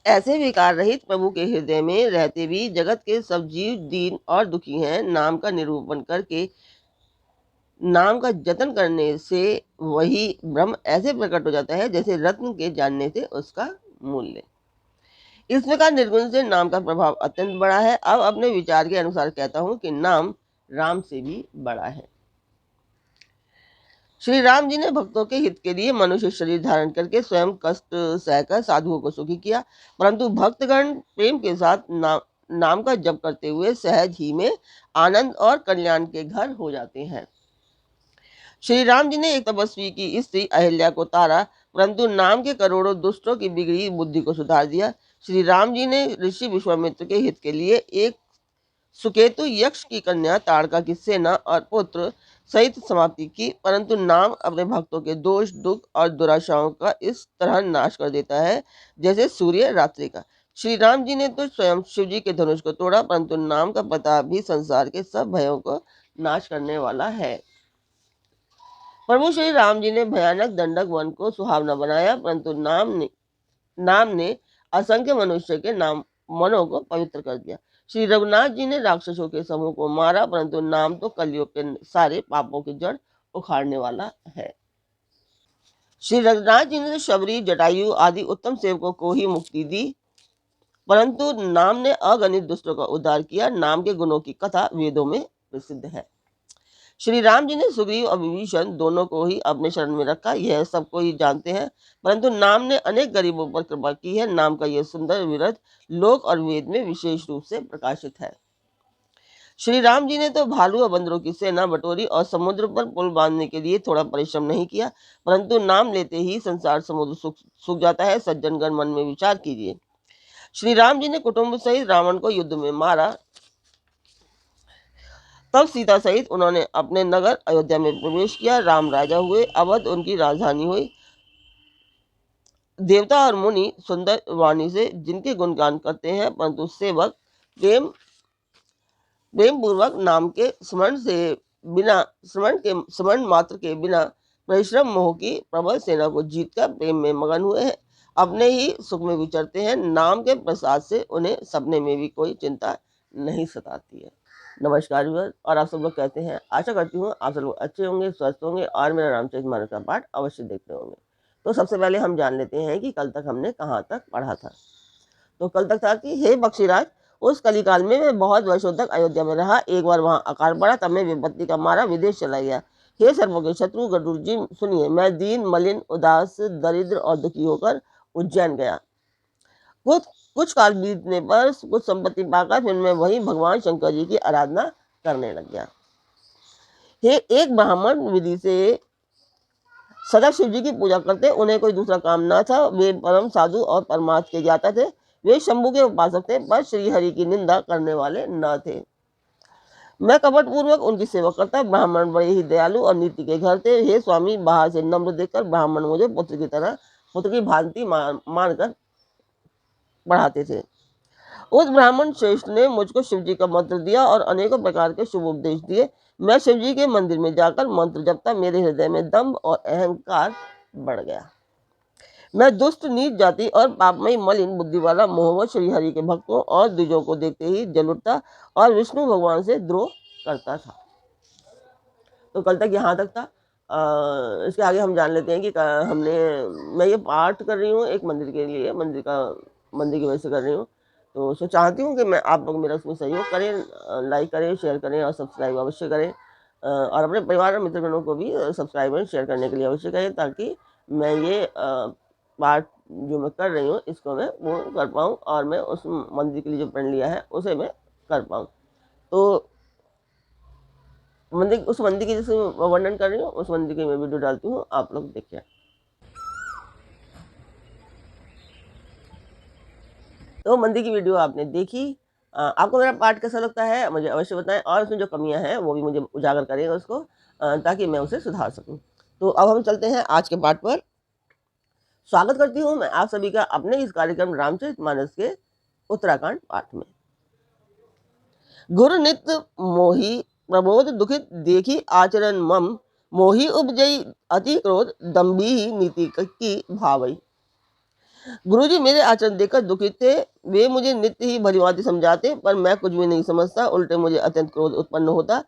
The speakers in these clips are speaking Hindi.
ऐसे विकार रहित प्रभु के हृदय में रहते भी जगत के सब जीव दीन और दुखी हैं। नाम का निरूपण करके नाम का जतन करने से वही ब्रह्म ऐसे प्रकट हो जाता है जैसे रत्न के जानने से उसका मूल्य। इस प्रकार निर्गुण से नाम का प्रभाव अत्यंत बड़ा है। अब अपने विचार के अनुसार कहता हूं कि नाम राम से भी बड़ा है। श्री राम जी ने भक्तों के हित के लिए मनुष्य शरीर धारण करके स्वयं कष्ट सहकर साधुओं को सुखी किया, परंतु भक्तगण प्रेम के साथ नाम का जप करते हुए सहज ही में आनंद और कल्याण के घर हो जाते हैं। श्री राम जी ने एक तपस्वी की स्त्री अहिल्या को तारा, परंतु नाम के करोड़ों दुष्टों की बिगड़ी बुद्धि को सुधार दिया। श्री राम जी ने ऋषि विश्वामित्र के हित के लिए एक सुकेतु यक्ष की कन्या ताड़का की सेना और पुत्र सहित समाप्ति की, परंतु नाम अपने भक्तों के दोष दुख और दुराशाओं का इस तरह नाश कर देता है जैसे सूर्य रात्रि का। श्री राम जी ने तो स्वयं शिव जी के धनुष को तोड़ा, परंतु नाम का प्रताप भी संसार के सब भयों को नाश करने वाला है। प्रभु श्री राम जी ने भयानक दंडक वन को सुहावना बनाया, परंतु नाम ने असंख्य मनुष्य के मनों को पवित्र कर दिया। श्री रघुनाथ जी ने राक्षसों के समूह को मारा, परंतु नाम तो कलयुग के सारे पापों की जड़ उखाड़ने वाला है। श्री रघुनाथ जी ने तो शबरी जटायु आदि उत्तम सेवकों को ही मुक्ति दी, परंतु नाम ने अगणित दुष्टों का उद्धार किया। नाम के गुणों की कथा वेदों में प्रसिद्ध है। श्री राम जी ने सुग्रीव और विभीषण दोनों को ही अपने शरण में रखा, यह सबको ही जानते हैं, परंतु नाम ने अनेक गरीबों पर कृपा की है। नाम का यह सुंदर विरध लोक और वेद में विशेष रूप से प्रकाशित है। श्री राम जी ने तो भालू और बंदरों की सेना बटोरी और समुद्र पर पुल बांधने के लिए थोड़ा परिश्रम नहीं किया, परंतु नाम लेते ही संसार समुद्र सूख जाता है। सज्जनगण मन में विचार कीजिए। श्री राम जी ने कुटुंब सहित रावण को युद्ध में मारा, तब सीता सहित उन्होंने अपने नगर अयोध्या में प्रवेश किया। राम राजा हुए, अवध उनकी राजधानी हुई। देवता और मुनि सुंदर वाणी से जिनके गुणगान करते हैं, परंतु सेवक प्रेम पूर्वक नाम के स्मरण मात्र के बिना परिश्रम मोह की प्रबल सेना को जीतकर प्रेम में मगन हुए हैं। अपने ही सुख में विचरते हैं। नाम के प्रसाद से उन्हें सपने में भी कोई चिंता नहीं सताती है। नमस्कार व्यूअर्स, और आप सब लोग कहते हैं, आशा करती हूँ आप सब लोग अच्छे होंगे, स्वस्थ होंगे और मेरा रामचरितमानस का पाठ अवश्य देखते होंगे। तो सबसे पहले हम जान लेते हैं कि कल तक हमने कहाँ तक पढ़ा था। तो कल तक था कि हे बख्शीराज, उस कलिकाल में मैं बहुत वर्षों तक अयोध्या में रहा। एक बार वहां अकाल पड़ा, तब मैं विपत्ति का मारा विदेश चला गया। हे सर्वों के शत्रु गरुड़ जी, सुनिए, मैं दीन मलिन उदास दरिद्र और दुखी होकर उज्जैन गया। कुछ काल बीतने पर कुछ संपत्ति पाकर फिर मैं वही भगवान शंकर जी की आराधना करने लग गया। हे एक ब्राह्मण विधि से सदा शिव जी की पूजा करते, उन्हें कोई दूसरा काम न था। वे परम साधु और परमार्थ के ज्ञाता थे। वे शंभु के उपासक थे, पर श्री हरि की निंदा करने वाले न थे। मैं कपट पूर्वक उनकी सेवा करता। ब्राह्मण बड़े ही दयालु और नीति के घर थे। हे स्वामी, बाहर से नम्र देखकर ब्राह्मण मुझे पुत्र की भांति मानकर बढ़ाते थे। उस ब्राह्मण श्रेष्ठ ने मुझको शिव जी का मंत्र दिया और अनेकों प्रकार के शुभ उपदेश दिए। मैं शिव जी के मंदिर में जाकर मंत्र जपता, मेरे हृदय में दंभ और अहंकार बढ़ गया। मैं दुष्ट नीच जाति और पापमयी मलिन बुद्धि वाला मोहवश श्री हरि के भक्तों और द्विजों को देखते ही जल उठता और विष्णु भगवान से द्रोह करता था। तो कल तक यहाँ तक था। इसके आगे हम जान लेते हैं कि मैं ये पाठ कर रही हूँ एक मंदिर के लिए, मंदिर की वजह से कर रही हूँ। तो चाहती हूँ कि मैं आप लोग मेरा उसमें सहयोग करें, लाइक करें, शेयर करें और सब्सक्राइब अवश्य करें, और अपने परिवार और मित्रगणों को भी सब्सक्राइब और शेयर करने के लिए अवश्य करें, ताकि मैं ये पाठ जो मैं कर रही हूँ इसको मैं पूर्ण कर पाऊँ और मैं उस मंदिर के लिए जो प्रण लिया है उसे मैं कर पाऊँ। तो उस मंदिर की जैसे वर्णन कर रही हूँ, उस मंदिर की मैं वीडियो डालती हूँ, आप लोग देखिए। तो मंदिर की वीडियो आपने देखी। आपको मेरा पाठ कैसा लगता है मुझे अवश्य बताएं, और उसमें जो कमियां हैं वो भी मुझे उजागर करेगा उसको, ताकि मैं उसे सुधार सकूं। तो अब हम चलते हैं आज के पाठ पर। स्वागत करती हूँ मैं आप सभी का अपने इस कार्यक्रम रामचरितमानस के उत्तराखंड पाठ में। गुरु नित्य मोहि प्रबोध दुखित देखी आचरण मम, मोहि उपजई अति क्रोध दम्भी नीति की भावई। गुरुजी मेरे आचरण देखकर दुखित थे। वे मुझे नित्य ही भलीभांति समझाते, पर मैं कुछ भी नहीं समझता, उल्टे मुझे अत्यंत क्रोध उत्पन्न होता।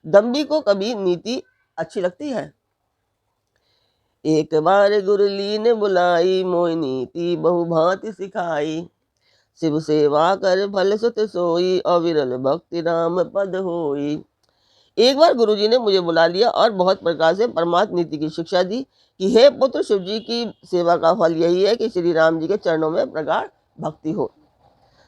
दम्भी को कभी नीति अच्छी लगती है? एक बार गुरुली ने बुलाई, मोहि नीति बहुभांति सिखाई। शिव सेवा कर फल सुत सोई, अविरल भक्ति राम पद होई। एक बार गुरुजी ने मुझे बुला लिया और बहुत प्रकार से परमात्म नीति की शिक्षा दी कि हे पुत्र, शिव जी की सेवा का फल यही है कि श्री राम जी के चरणों में प्रगाढ़ भक्ति हो।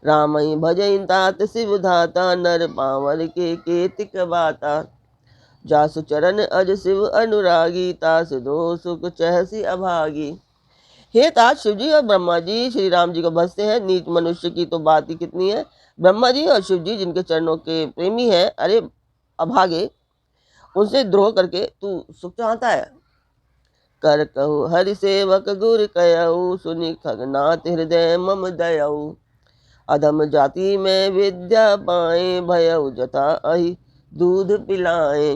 राम ही भजई तात शिव धाता, नर पावर के केतिक बाता। जासु चरण अज शिव अनुरागी, तास दो सुख चहसी अभागी। हे तात, शिव जी और ब्रह्मा जी श्री राम जी को भजते हैं। नीच मनुष्य की तो बात ही कितनी है। ब्रह्मा जी और शिव जी जिनके चरणों के प्रेमी हैं, अरे अभागे, उनसे द्रोह करके तू सुख चाहता है। कर कहु हरि सेवक गुर कयऊ, सुनि खगनाथ हृदय मम दयऊ। अधम जाति में विद्या पाए, भयऊ जथा अहि दूध पिलाए।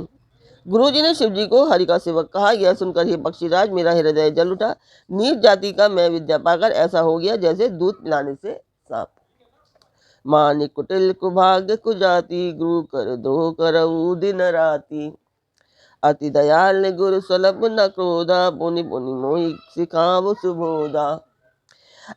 गुरु जी ने शिव जी को हरि का सेवक कहा। यह सुनकर ही पक्षीराज मेरा हृदय जल उठा। नीच जाति का मैं विद्या पाकर ऐसा हो गया जैसे दूध पिलाने से सांप। मानिक कुटिल कुभाग्य कुजाति, गुरु कर द्रोह करऊ दिन राति। अति दयाल गुरु सुलभ न क्रोधा, पुनि पुनि मोहि सिखाव सुबोधा।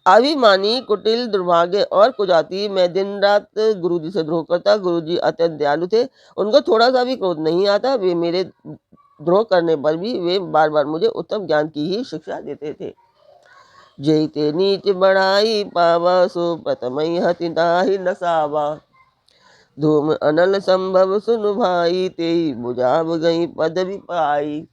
अभिमानी, कुटिल, दुर्भाग्य और कुजाति मैं दिन रात गुरु जी से द्रोह करता। गुरु जी अत्यंत दयालु थे, उनको थोड़ा सा भी क्रोध नहीं आता। वे मेरे द्रोह करने पर भी वे बार बार मुझे उत्तम ज्ञान की ही शिक्षा देते थे। जैते नीच बढ़ाई पावा, सो प्रथमई हति ताहि नसावा। धूम अनल संभव सुनु भाई, तेई बुझाव गई पदवि पाई।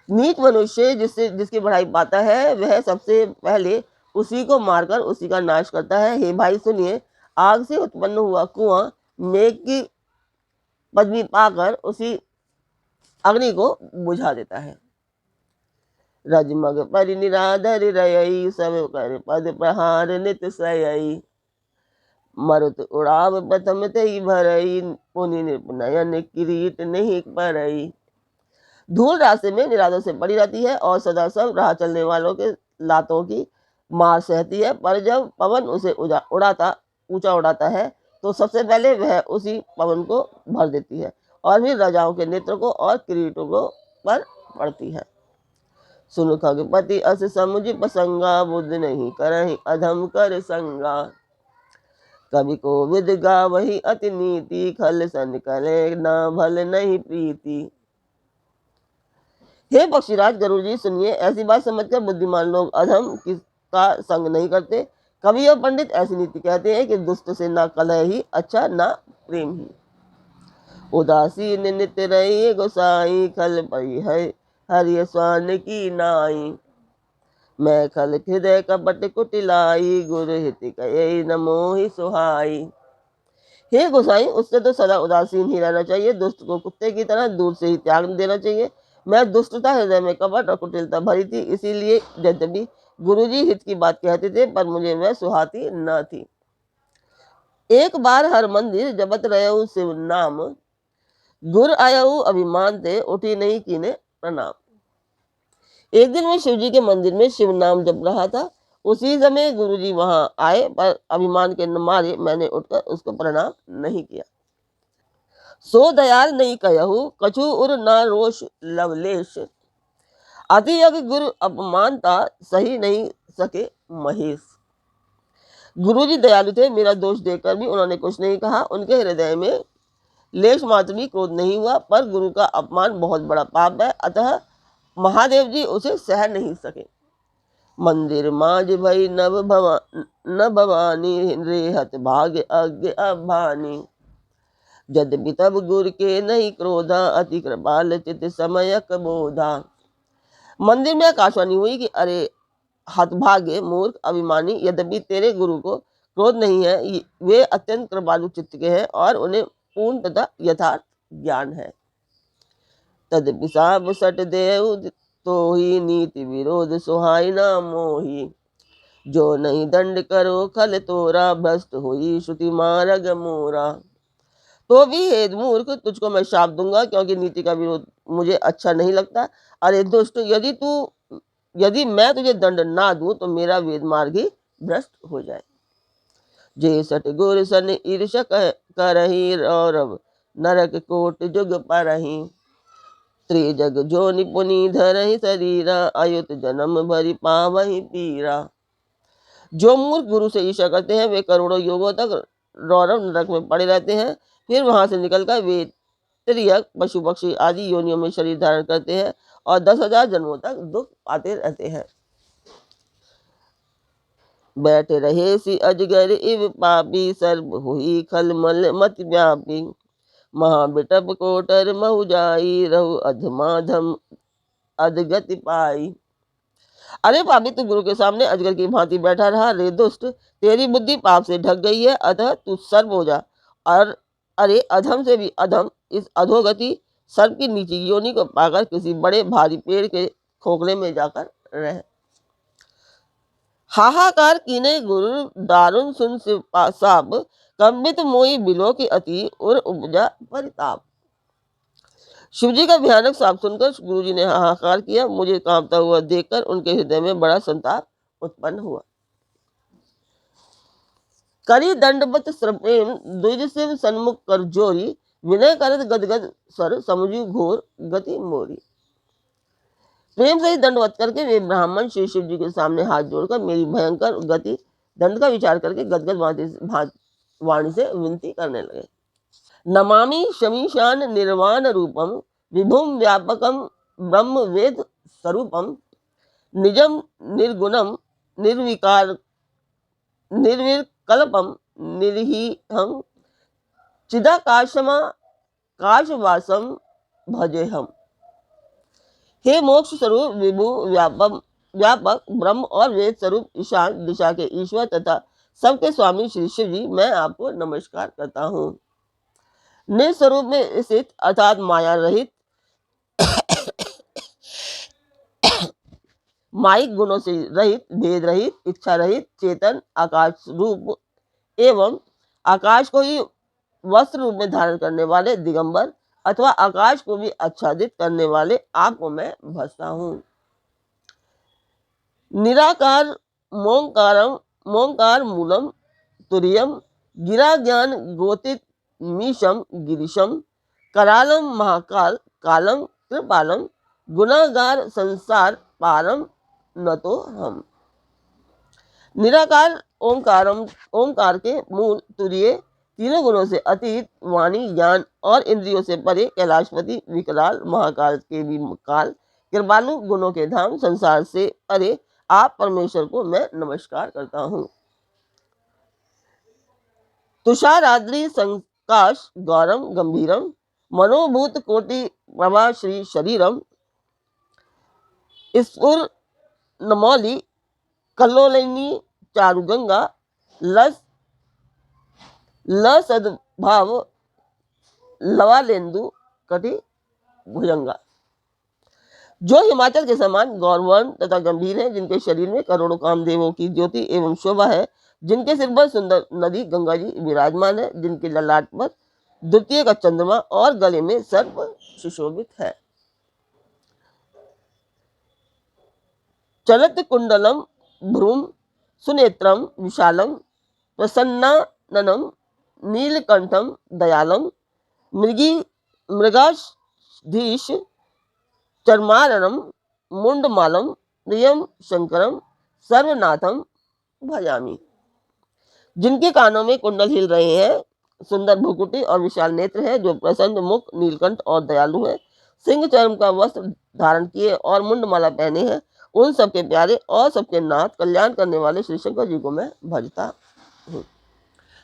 नीच मनुष्य जिसकी बढ़ाई पाता है, वह सबसे पहले उसी को मारकर उसी का नाश करता है। हे भाई सुनिए, आग से उत्पन्न हुआ कुआं मेघ की पदवी पाकर उसी अग्नि को बुझा देता है। रजमग परि निराधर रयई, सब कर पद प्रहार नित सयई। मरुत उड़ाव प्रथम तई भरई, पुनि नयन किरीट नहीं परई। धूल रास्ते में निरादर से पड़ी रहती है और सदा सब राह चलने वालों के लातों की मार सहती है, पर जब पवन उसे ऊंचा उड़ाता है तो सबसे पहले वह उसी पवन को भर देती है और फिर राजाओं के नेत्र को और किरीटों को पर पड़ती है। सुन खगपति अस समुझ प्रसंगा, बुद्ध नहीं करहि अधम कर संगा। कवि को विद गा वही अति नीति, खल सन करे ना भल नहीं प्रीति। हे पक्षीराज, गरुड़ जी सुनिए, ऐसी बात समझकर बुद्धिमान लोग अधम का संग नहीं करते। कवि और पंडित ऐसी नीति कहते हैं कि दुष्ट से ना कलह ही अच्छा, ना प्रेम ही। उदासीन नित्य रही गोसाई, खल पई है हरि स्वान की नाई। मैं खल हृदय कपट कुटिलाई, गुरु हित कहे न मोहि सुहाई। हे गोसाई, उससे तो सदा उदासीन ही रहना चाहिए। दुष्ट को कुत्ते की तरह दूर से ही त्याग देना चाहिए। मैं दुष्टता, हृदय में कपट और कुटिलता भरी थी, इसीलिए यद्यपि गुरुजी हित की बात कहते थे, पर मुझे वह सुहाती न थी। एक बार हर मंदिर जपत रहऊ शिव नाम, गुर आयऊ अभिमान ते उठी नहीं कीने प्रणाम। एक दिन मैं शिव जी के मंदिर में शिव नाम जप रहा था। उसी समय गुरुजी वहां आए, पर अभिमान के मारे मैंने उठकर उसको प्रणाम नहीं किया। सो दयाल नहीं कहू, कछु उर न रोष लवलेश। अति अग गुरु अपमानता, सही नहीं सके महेश। गुरुजी दयालु थे, मेरा दोष देखकर भी उन्होंने कुछ नहीं कहा। उनके हृदय में लेश मात्र भी क्रोध नहीं हुआ, पर गुरु का अपमान बहुत बड़ा पाप है, अतः महादेव जी उसे सह नहीं सके। मंदिर माज भई न भवानी, रेहत भाग्य अज्ञ अभानी। यद्यपि तब गुर के नहीं क्रोधा, अति कृपाल चित समय बोधा। मंदिर में आकाशवाणी हुई कि अरे हतभाग्य, मूर्ख, अभिमानी, यद्यपि तेरे गुरु को क्रोध नहीं है, वे अत्यंत कृपालु चित्त के हैं और उन्हें पूर्ण तथा यथार्थ ज्ञान है। तदपि साब सट देव तो ही, नीति विरोध सुहाई ना मोही। जो नहीं दंड करो खल तोरा, भ्रष्ट हुई श्रुति मार्ग मोरा। तो भी हे मूर्ख, तुझको मैं शाप दूंगा, क्योंकि नीति का विरोध मुझे अच्छा नहीं लगता। अरे दुष्ट, यदि तू यदि मैं तुझे दंड ना दूं तो मेरा वेद मार्ग ही भ्रष्ट हो जाए। जे सट गुर सन ईर्ष करही रौरव नरक कोट जुग परही। त्रिजग जो निपुनि धरहि शरीरा अयुत जन्म भरि पावहि पीरा। जो मूर्ख गुरु से ईर्ष्या करते हैं वे करोड़ों युगों तक रौरव नरक में पड़े रहते हैं। फिर वहां से निकलकर वे त्रियक पशु पक्षी आदि योनियों में शरीर धारण करते हैं और 10,000 जन्मों तक दुख पाते रहते हैं। बैठ रहे सी अजगर इव पापी सर्व हुई खलमल मत व्यापी। महाबिटप कोटर महु जाई रहु अधमाधम अधगति पाई। अरे पापी तू गुरु के सामने अजगर की भांति बैठा रहा। रे दुष्ट तेरी बुद्धि पाप से ढक गई है, अतः तू सर्प हो जा। और अरे अधम से भी अधम इस अधोगति सर्प की नीची योनि को पाकर किसी बड़े भारी पेड़ के खोखले में जाकर रह। हाहाकार कीने गुरु दारुण सुन से साप कंबित मोई बिलो की अति और उपजा परिताप। शिवजी का भयानक साप सुनकर गुरुजी ने हाहाकार किया। मुझे कांपता हुआ देखकर उनके हृदय में बड़ा संताप उत्पन्न हुआ। करी दंडवत प्रेम द्विज शिव सन्मुख कर जोरी। विनय करत गदगद स्वर समझू घोर गति मोरी। प्रेम से ही दंडवत करके वे ब्राह्मण श्री शिव जी के सामने हाथ जोड़कर मेरी भयंकर गति दंड का विचार करके गदगद वाणी से विनती करने लगे। नमामि शमीशान निर्वाण रूपम विभुम व्यापकम ब्रह्म वेद स्वरूपम। निजम निर्गुणम निर्विकार निर्विकल्पम निर्हीहम चिदाकाशमा काशवासम भजे हम। हे मोक्ष स्वरूप विभु व्यापक ब्रह्म और वेद स्वरूप ईशान दिशा के ईश्वर तथा सबके स्वामी श्री शिव जी, मैं आपको नमस्कार करता हूँ। निस्वरूप में स्थित अर्थात माया रहित माइक गुणों से रहित भेद रहित इच्छा रहित चेतन आकाश रूप एवं आकाश को ही वस्त्र रूप में धारण करने वाले दिगंबर अथवा आकाश को भी आच्छादित करने वाले आपको मैं भजता हूँ। निराकार मोंकारम मोंकार मूलम तुरियम गिरा ज्ञान गोतित मीशम गिरीशम करालम महाकाल कालम कृपालम गुनागार संसार पारम न तो हम। निराकार ओंकार के मूल तुरीय तीनों गुणों से अतीत वाणी ज्ञान और इंद्रियों से परे कैलाशपति विकराल महाकाल के भी काल कृपालु गुणों के धाम संसार से परे आप परमेश्वर को मैं नमस्कार करता हूँ। तुषाराद्रि संकाश गौरम गंभीरम मनोभूत कोटि प्रभा श्री शरीरम स्फुर नमौली कल्लोलिनी चारुगंगा लसद्भाव लवालेंदु कटि भुजंगा। जो हिमाचल के समान गौरवर्ण तथा गंभीर है, जिनके शरीर में करोड़ों कामदेवों की ज्योति एवं शोभा है, जिनके सिर पर सुंदर नदी गंगा जी विराजमान है, जिनके ललाट पर द्वितीय का चंद्रमा और गले में सर्प सुशोभित है। चलत कुंडलम भ्रूम सुनेत्रम विशालम प्रसन्नाननम नीलकंठम दयालम मृगाधीश चर्मारणम मुंडमालम प्रियम शंकरम सर्वनाथम भजामी। जिनके कानों में कुंडल हिल रहे हैं, सुंदर भुकुटी और विशाल नेत्र है, जो प्रसन्न मुख नीलकंठ और दयालु है, सिंह चर्म का वस्त्र धारण किए और मुंडमाला पहने हैं, उन सबके प्यारे और सबके नाथ कल्याण करने वाले श्री शंकर जी को मैं भजता हूँ।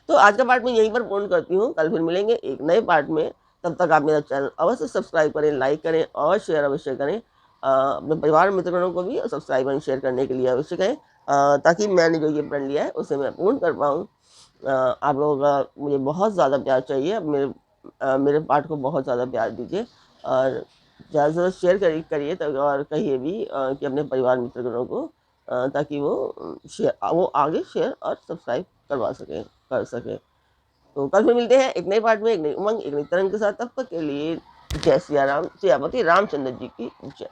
तो आज का पार्ट में यहीं पर पूर्ण करती हूँ। कल फिर मिलेंगे एक नए पार्ट में। तब तक आप मेरा चैनल अवश्य सब्सक्राइब करें, लाइक करें और शेयर अवश्य करें। अपने परिवार मित्रगणों को भी सब्सक्राइब एंड शेयर करने के लिए अवश्य करें, ताकि मैंने जो ये प्रण लिया है उसे मैं पूर्ण कर पाऊँ। आप लोगों का मुझे बहुत ज़्यादा प्यार चाहिए। मेरे पार्ट को बहुत ज़्यादा प्यार दीजिए और ज़्यादा से ज़्यादा शेयर करिए और कहिए भी कि अपने परिवार मित्रगणों को, ताकि वो आगे शेयर और सब्सक्राइब कर सके। तो कल फिर मिलते हैं एक नए पार्ट में, एक नई उमंग, एक नई तरंग के साथ। तब तक के लिए जय सिया राम, सियापति रामचंद्र जी की जय।